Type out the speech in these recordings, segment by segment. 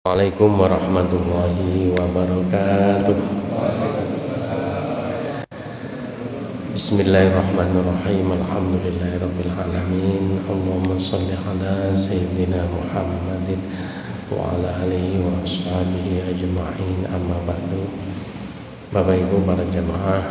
Assalamualaikum warahmatullahi wabarakatuh. Bismillahirrahmanirrahim. Alhamdulillahirabbil alamin. Allahumma shalli ala sayyidina Muhammadin wa ala alihi wa ashabihi ajma'in. Amma ba'du. Bapak Ibu para jemaah,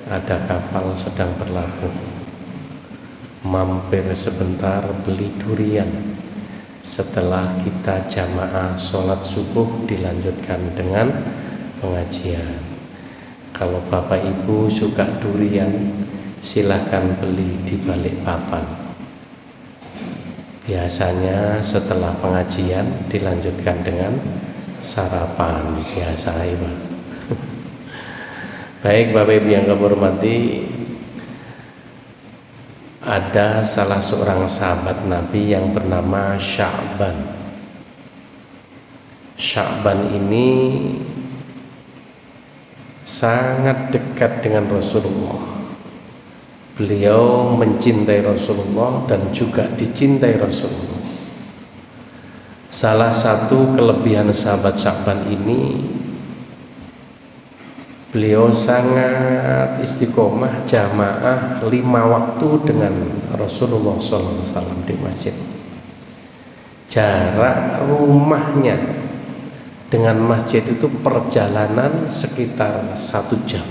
ada kapal sedang berlabuh. Mampir sebentar beli durian. Setelah kita jamaah sholat subuh dilanjutkan dengan pengajian. Kalau Bapak Ibu suka durian, silahkan beli di balik papan. Biasanya setelah pengajian dilanjutkan dengan sarapan biasa, Pak. Baik Bapak Ibu yang kami hormati, ada salah seorang sahabat Nabi yang bernama Sya'ban. Sya'ban ini sangat dekat dengan Rasulullah. Beliau mencintai Rasulullah dan juga dicintai Rasulullah. Salah satu kelebihan sahabat Sya'ban ini, beliau sangat istiqomah jamaah 5 waktu dengan Rasulullah SAW di masjid. Jarak rumahnya dengan masjid itu perjalanan sekitar 1 jam.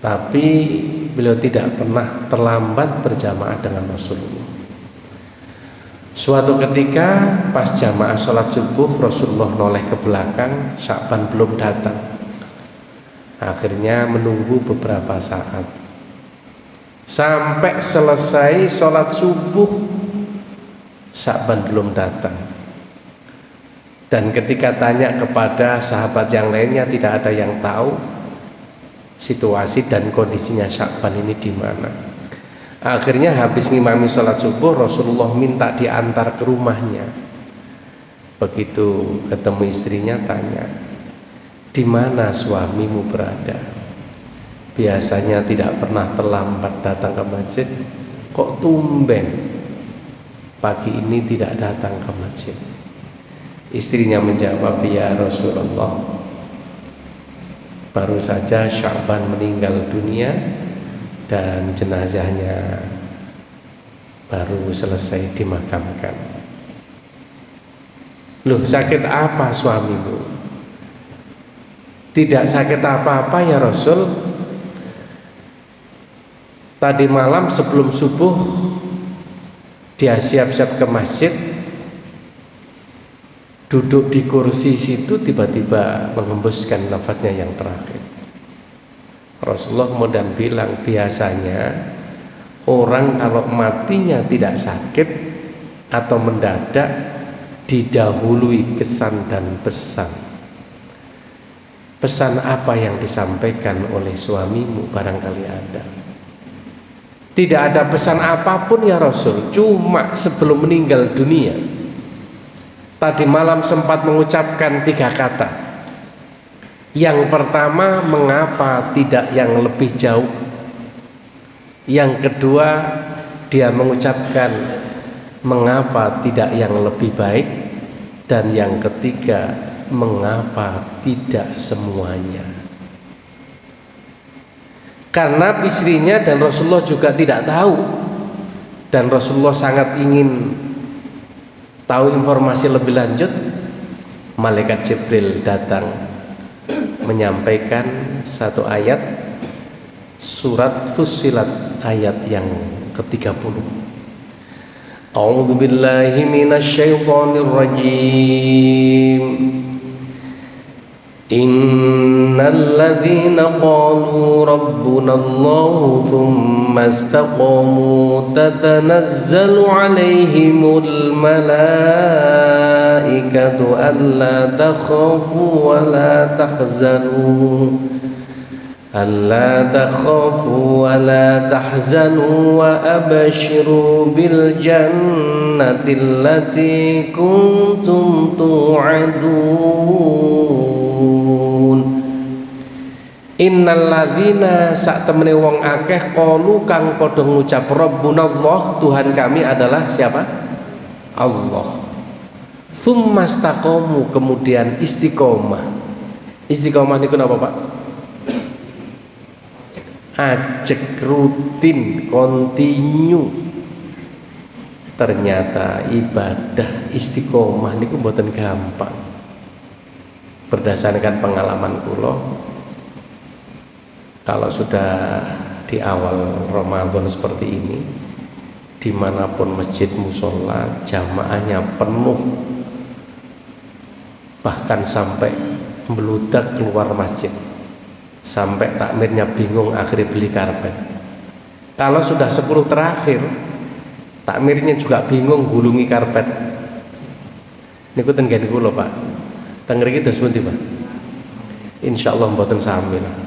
Tapi beliau tidak pernah terlambat berjamaah dengan Rasulullah. Suatu ketika pas jamaah sholat subuh, Rasulullah noleh ke belakang, Sya'ban belum datang. Akhirnya menunggu beberapa saat sampai selesai sholat subuh, Sya'ban belum datang. Dan ketika tanya kepada sahabat yang lainnya, tidak ada yang tahu situasi dan kondisinya Sya'ban ini di mana. Akhirnya habis ngimami sholat subuh, Rasulullah minta diantar ke rumahnya. Begitu ketemu istrinya, tanya, di mana suamimu berada? Biasanya tidak pernah terlambat datang ke masjid, kok tumben pagi ini tidak datang ke masjid? Istrinya menjawab, ya Rasulullah, baru saja Sya'ban meninggal dunia dan jenazahnya baru selesai dimakamkan. Loh, sakit apa suamimu? Tidak sakit apa-apa ya Rasul. Tadi malam sebelum subuh dia siap-siap ke masjid, duduk di kursi situ, tiba-tiba mengembuskan nafasnya yang terakhir. Rasulullah kemudian bilang, biasanya orang kalau matinya tidak sakit atau mendadak didahului kesan dan pesan. Pesan apa yang disampaikan oleh suamimu barangkali ada? Tidak ada pesan apapun ya Rasul, cuma sebelum meninggal dunia tadi malam sempat mengucapkan 3 kata. Yang pertama, mengapa tidak yang lebih jauh? Yang kedua, dia mengucapkan mengapa tidak yang lebih baik? Dan yang ketiga, mengapa tidak semuanya? Karena istrinya dan Rasulullah juga tidak tahu, dan Rasulullah sangat ingin tahu informasi lebih lanjut. Malaikat Jibril datang menyampaikan satu ayat surat Fussilat ayat yang ke-30. A'udzu billahi minasyaitonir rajim. Innal ladzina qalu rabbunallahu tsumma istaqamu tatanazzalu 'alaihimul malaikatu alla takhafu wa la tahzanu wa la tahzanu wa abshiru bil jannati allati kuntum tu'adun. Innal ladzina sak temene wong akeh qalu kang padha ngucap Rabbunallah, Tuhan kami adalah siapa? Allah. Tsumastaqamu, kemudian istiqomah. Istiqomah niku napa Pak? Ajek, rutin, kontinu. Ternyata ibadah istiqomah niku mboten gampang. Berdasarkan pengalaman kula, kalau sudah di awal Ramadan seperti ini, dimanapun masjid musola jamaahnya penuh, bahkan sampai meludak keluar masjid, sampai takmirnya bingung akhirnya beli karpet. Kalau sudah 10 terakhir, takmirnya juga bingung gulungi karpet. Niku ten nggen kula Pak, teng mriki dos pundi Pak? Insyaallah mboten sami lah,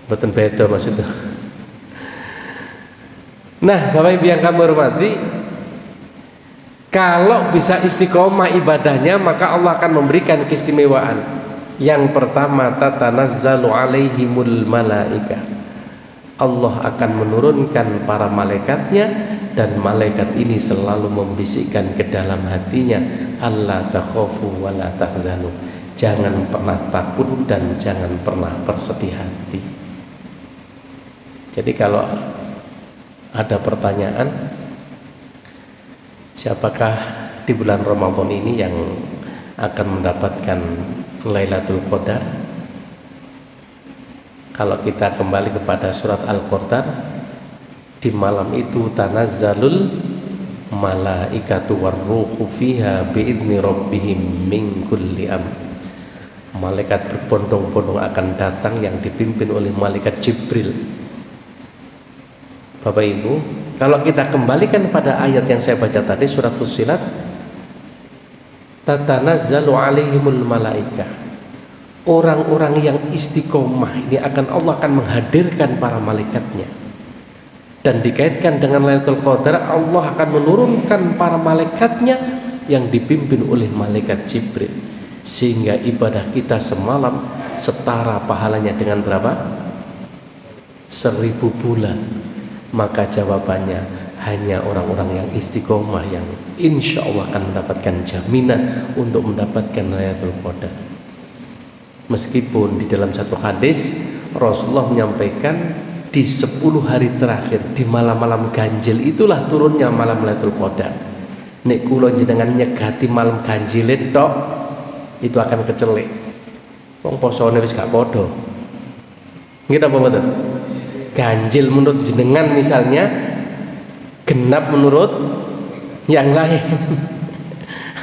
mboten beda maksudnya. Nah, Bapak Ibu yang kami hormati, kalau bisa istiqomah ibadahnya, maka Allah akan memberikan keistimewaan. Yang pertama, tatanazzalu alaihimul malaika. Allah akan menurunkan para malaikatnya, dan malaikat ini selalu membisikkan ke dalam hatinya, alla takhafu wa la tahzanu. Jangan pernah takut dan jangan pernah bersedih hati. Jadi kalau ada pertanyaan, siapakah di bulan Ramadan ini yang akan mendapatkan Lailatul Qadar? Kalau kita kembali kepada surat Al-Qadar, di malam itu tanazzalul malaikatu warruhu fiha biidzni rabbihim min kulli amr. Malaikat berbondong-bondong akan datang yang dipimpin oleh malaikat Jibril. Bapak Ibu, kalau kita kembalikan pada ayat yang saya baca tadi, surat Fussilat, tatanazzalu alaihimul malaika. Orang-orang yang istiqomah ini Allah akan menghadirkan para malaikatnya. Dan dikaitkan dengan Lailatul Qadar, Allah akan menurunkan para malaikatnya yang dipimpin oleh malaikat Jibril, sehingga ibadah kita semalam setara pahalanya dengan berapa? 1000 bulan. Maka jawabannya hanya orang-orang yang istiqomah yang insya Allah akan mendapatkan jaminan untuk mendapatkan Lailatul Qadar. Meskipun di dalam satu hadis Rasulullah menyampaikan di 10 hari terakhir, di malam-malam ganjil itulah turunnya malam Lailatul Qadar. Nek kula jenengan nyegati malam ganjil tok, itu akan kecelik. Wong posone wis gak padha. Nggih napa mboten? Ganjil menurut jenengan misalnya, genap menurut yang lain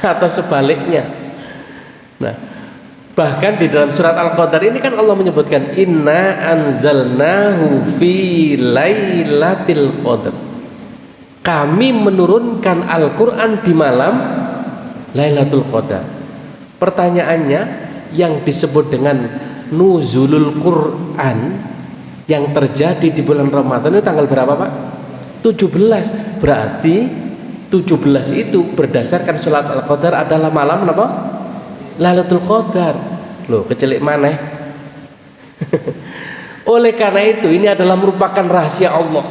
atau sebaliknya. Nah, bahkan di dalam surat Al-Qadar ini kan Allah menyebutkan inna anzalnahu fi lailatul qadar. Kami menurunkan Al-Qur'an di malam Lailatul Qadar. Pertanyaannya, yang disebut dengan nuzulul Qur'an yang terjadi di bulan Ramadan itu tanggal berapa Pak? 17. Berarti 17 itu berdasarkan sholat Al-Qadar adalah malam apa? Lailatul Qadar. Loh, kecelik maneh. Oleh karena itu ini adalah merupakan rahasia Allah.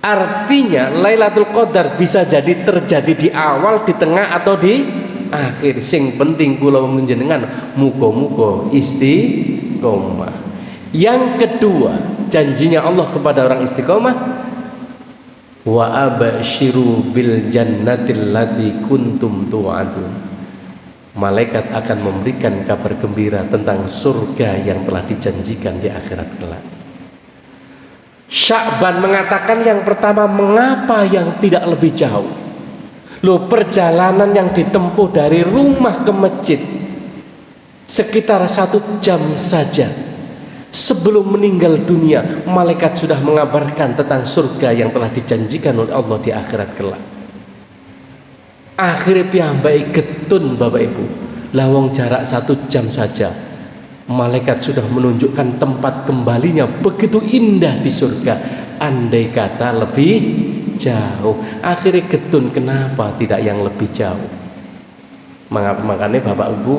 Artinya Lailatul Qadar bisa jadi terjadi di awal, di tengah atau di akhir. Sing penting kula menjenengan muga-muga istiqomah. Yang kedua, janjinya Allah kepada orang istiqomah, wa abasyiru bil jannatil lati kuntum tu'adun. Malaikat akan memberikan kabar gembira tentang surga yang telah dijanjikan di akhirat kelak. Sya'ban mengatakan yang pertama, mengapa yang tidak lebih jauh? Loh, perjalanan yang ditempuh dari rumah ke masjid sekitar 1 jam saja. Sebelum meninggal dunia, malaikat sudah mengabarkan tentang surga yang telah dijanjikan oleh Allah di akhirat kelak. Akhirnya piyambai getun Bapak Ibu, lawang jarak 1 jam saja, malaikat sudah menunjukkan tempat kembalinya begitu indah di surga. Andai kata lebih jauh, akhirnya getun, kenapa tidak yang lebih jauh? Makanya Bapak Ibu,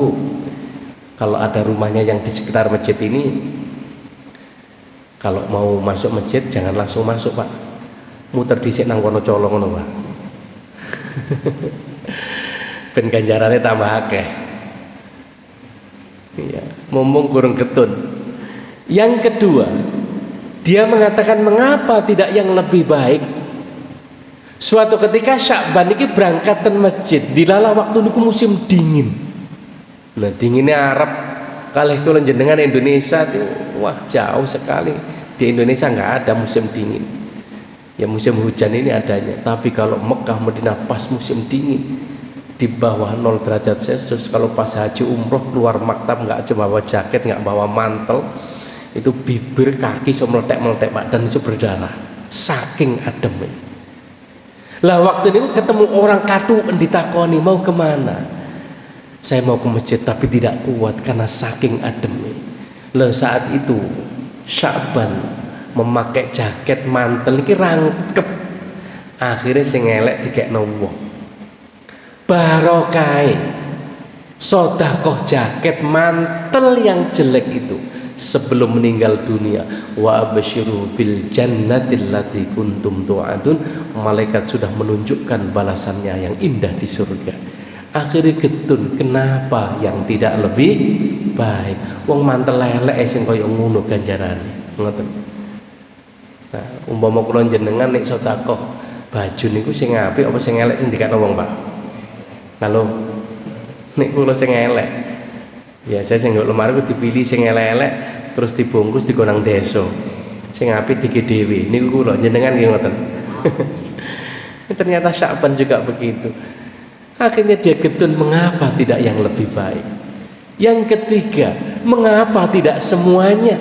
kalau ada rumahnya yang di sekitar masjid ini, kalau mau masuk masjid jangan langsung masuk Pak, muter dhisik nang kono colong ngono Pak. ben ganjarane tambah akeh. Iya, mumpung kurang ketun. Yang kedua, dia mengatakan mengapa tidak yang lebih baik. Suatu ketika Sya'ban iki berangkatan masjid, dilala waktu niku musim dingin. Nah, dinginnya Arab kalih kula jenengan Indonesia itu wah jauh sekali. Di Indonesia nggak ada musim dingin. Ya musim hujan ini adanya, tapi kalau Mekah Madinah pas musim dingin di bawah 0 derajat Celcius, kalau pas haji umroh keluar maktab nggak cuma bawa jaket, nggak bawa mantel, itu bibir kaki so meletek-meletek Pak, dan itu berdarah saking ademnya. Lah waktu itu ketemu orang katu ditakoni mau kemana, saya mau ke masjid tapi tidak kuat karena saking ademnya. Lah saat itu Sya'ban memakai jaket mantel ini rangkep, akhirnya sing elek dikekno wong barokai sodakoh jaket mantel yang jelek itu sebelum meninggal dunia. Wa absyiru bil jannatil lati kuntum tu'adun, malaikat sudah menunjukkan balasannya yang indah di surga. Akhirnya getun, kenapa yang tidak lebih baik? Wong mantel elek sing kaya ngono ganjarane, ngoten. Nah, umpama kula jenengan nek sedekah baju niku sing apik apa sing elek sing dikakno wong, Pak? Kalau nek kula sing elek, biasa sing nggo lemari ku dipilih sing elek-elek terus dibungkus dikonang desa. Sing apik dike dhewe. Niku kula jenengan nggih ngoten. Ternyata Sya'ban juga begitu. Akhirnya dia getun, mengapa tidak yang lebih baik? Yang ketiga, mengapa tidak semuanya?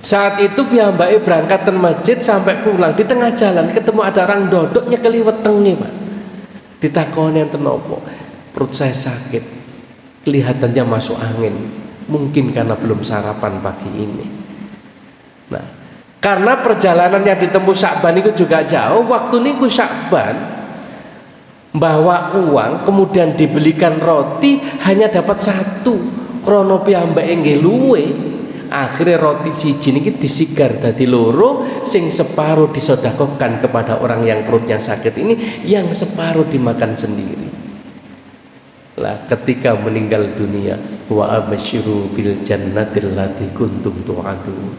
Saat itu piyambake berangkat ke masjid sampai pulang di tengah jalan ketemu ada orang dodoknya keliweteng nih Pak. Ditakoni enten apa? Perut saya sakit. Kelihatannya masuk angin. Mungkin karena belum sarapan pagi ini. Nah, karena perjalanan yang ditempuh Sya'ban itu juga jauh, waktu niku Sya'ban bawa uang kemudian dibelikan roti hanya dapat satu. Krono piyambake nggih luwe. Akhirnya roti siji niki disigar dadi loro, sing separuh disedekahkan kepada orang yang perutnya sakit ini, yang separuh dimakan sendiri. Lah ketika meninggal dunia, wa absyiru bil jannatil lati kuntum tu'adun,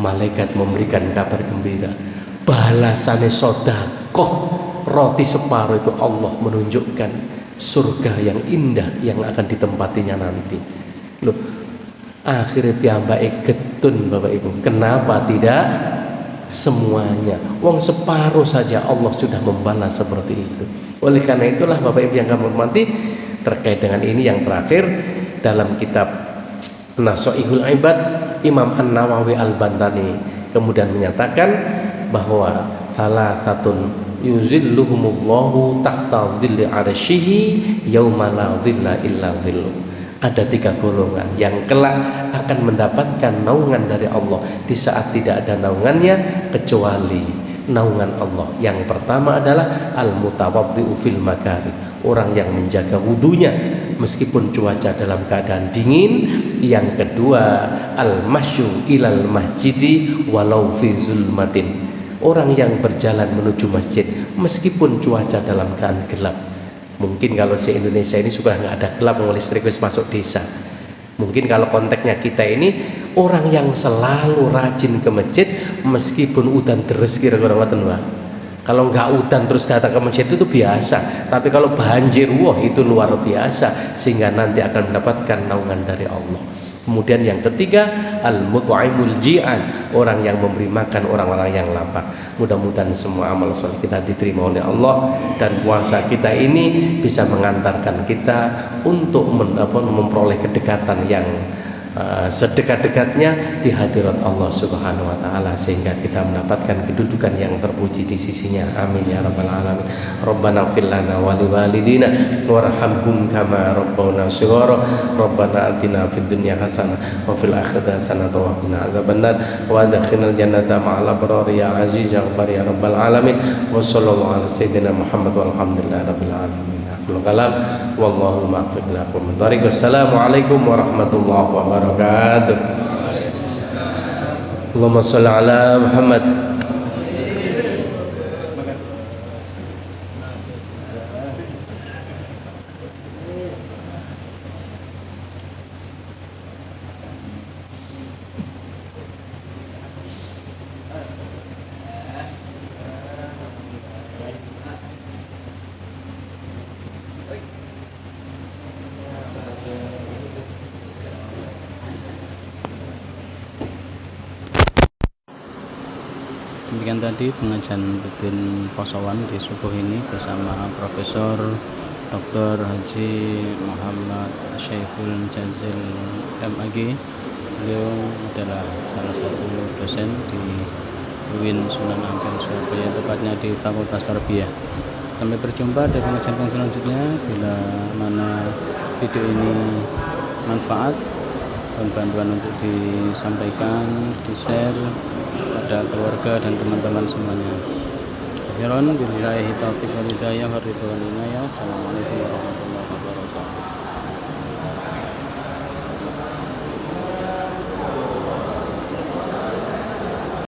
malaikat memberikan kabar gembira, balasane sedekah roti separuh itu Allah menunjukkan surga yang indah yang akan ditempatinya nanti. Loh, akhirnya piyambake getun Bapak Ibu, kenapa tidak semuanya? Wong separuh saja Allah sudah membalas seperti itu. Oleh karena itulah Bapak Ibu yang kami hormati, terkait dengan ini yang terakhir dalam kitab Nasoihul Ibad, Imam An-Nawawi Al-Bantani kemudian menyatakan bahwa salasatun yuzilluhumullahu tahta zilli arsyihi yauma la zilla illa zilluh. Ada 3 golongan yang kelak akan mendapatkan naungan dari Allah di saat tidak ada naungannya kecuali naungan Allah. Yang pertama adalah al-mutawaddi'u fil makari, orang yang menjaga wudunya meskipun cuaca dalam keadaan dingin. Yang kedua al-masyu ilal masjidi walau fi zulmatin, orang yang berjalan menuju masjid meskipun cuaca dalam keadaan gelap. Mungkin kalau di Indonesia ini sudah nggak ada gelap, listrik wis masuk desa. Mungkin kalau konteksnya kita ini orang yang selalu rajin ke masjid meskipun udan deres kira-kira ngoten Pak. Kalau nggak udan terus datang ke masjid itu biasa, tapi kalau banjir wah itu luar biasa, sehingga nanti akan mendapatkan naungan dari Allah. Kemudian yang ketiga al-mut'imul ji'an, orang yang memberi makan orang-orang yang lapar. Mudah-mudahan semua amal soleh kita diterima oleh Allah, dan puasa kita ini bisa mengantarkan kita untuk memperoleh kedekatan yang sedekat-dekatnya di hadirat Allah Subhanahu wa taala, sehingga kita mendapatkan kedudukan yang terpuji di sisinya. Amin ya rabbal alamin. Rabbana ighfir lana wa liwalidina warhamhum kama rabbawna shighara. Rabbana atina fid dunya hasanah wa fil akhirati hasanah wa qina adzabannar wa adkhilnal jannata ma'al abrar ya aziz ya ghaffar ya rabbal alamin. Wa sallallahu ala sayyidina Muhammad walhamdulillahi rabbil alamin. Kalam wallahu ma'afiq lakum. Assalamualaikum warahmatullahi wabarakatuh. Allahumma shalli ala Muhammad. demikian tadi pengajian rutin Posowan di subuh ini bersama Profesor Dr. Haji Muhammad Syaiful Jazil MAG. Beliau adalah salah satu dosen di UIN Sunan Ampel Surabaya, tepatnya di Fakultas Tarbiyah. Sampai berjumpa di pengajian selanjutnya. Bila mana video ini manfaat dan bantuan untuk disampaikan, di-share pada keluarga dan teman-teman semuanya. Akhiran billahi taufiq wal hidayah wa ridwan inayah. Assalamualaikum warahmatullahi wabarakatuh.